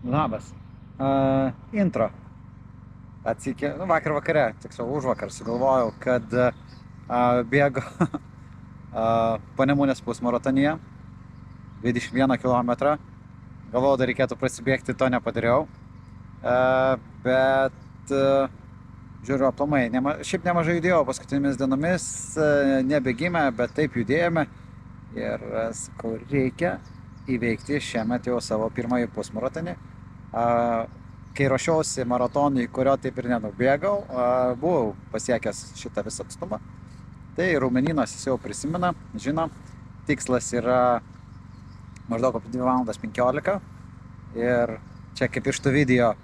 Labas. Intro. Vakar vakare, tiksliau užvakar sugalvojau, kad bėgu Panemunės pusmaratonyje 21 km. Galvojau, dar reikėtų prasibėgti, to nepadariau. Bet žiūriu aplamai, šiaip nemažai judėjau paskutinėmis dienomis, nebėgime, bet taip judėjome. Ir sakau, reikia įveikti šiemet jau savo pirmąjį pusmaratonį. Kai ruošiausi maratonui, kurio taip ir nenubėgau, buvau pasiekęs šitą visą atstumą. Tai raumenynas jis jau prisimena, žino, tikslas yra maždaug apie 2:15. Ir čia kaip iš tų video,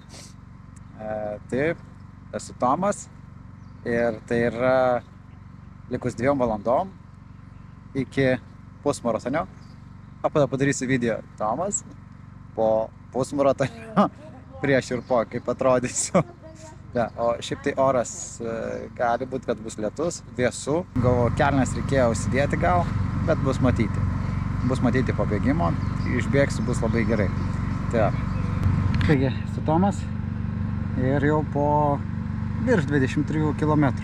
taip, esu Tomas. Ir tai yra likus 2 valandom iki pusmaratonio. Tada padarysiu video Tomas po pusmaratonio prieš ir po, kaip atrodysiu. Ja, o šiaip tai oras gali būti, kad bus lietus, vėsu. Galvoju, kelnes reikėjo užsidėti gal, bet bus matyti. Bus matyti po bėgimo, išbėgsiu, bus labai gerai. Taigi, esu Tomas ir jau po virš 23 km.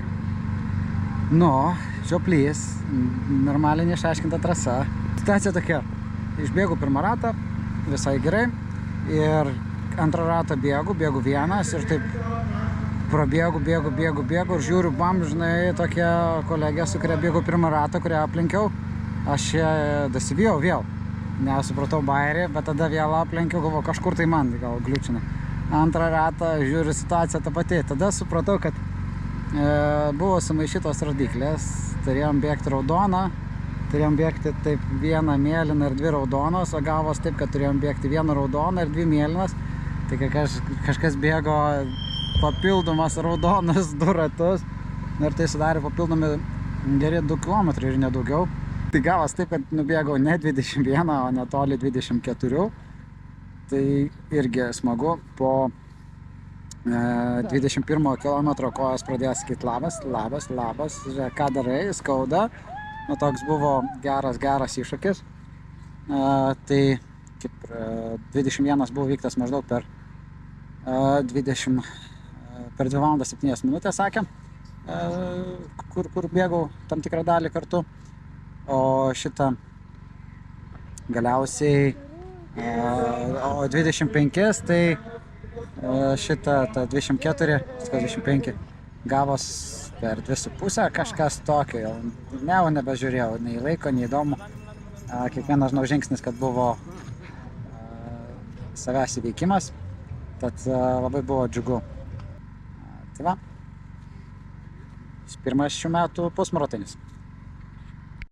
Nu, žioplys, normaliai neišaiškinta trasa. Situacija tokia, išbėgu pirmą ratą, visai gerai. Ir antrą ratą bėgu vienas ir taip prabėgu ir žiūriu, žinai, tokia kolegė, su kuria bėgu pirmą ratą, kurią aplenkiau. Aš ją dasivijau vėl, nesupratau bairį, bet tada vėl aplenkiau, galvoju, kažkur tai man gal gliučina. Antrą ratą žiūriu, situacija ta pati. Tada supratau, kad buvo sumaišytos rodiklės, turėjom bėgti raudoną, turėjom bėgti taip vieną mėlyną ir 2 raudonos, o gavos taip, kad turėjom bėgti 1 raudoną ir 2 mėlynas. Tai kažkas bėgo papildomas raudonas 2 ratus ir tai sudarė papildomi geri 2 km ir nedaugiau. Tai gavos taip, kad nubėgau ne 21, o netoli 24. Tai irgi smagu. Po 21 km kojas pradėjo sakyti labas, ką darai, skauda. Nu, toks buvo geras iššūkis. Tai kaip 21 buvo vyktas maždaug per 2 valandas 7 minutės, sakėm, kur bėgau tam tikrą dalį kartu. O šitą galiausiai, o 25, tai šitą 24 gavos per 2,5, kažkas tokio, jau nebežiūrėjau, nei laiko, nei įdomu. Kiekvienas, žinau, žingsnis, kad buvo savęs įveikimas, tad labai buvo džiugu. Tai va, pirmas šių metų pusmaratonis.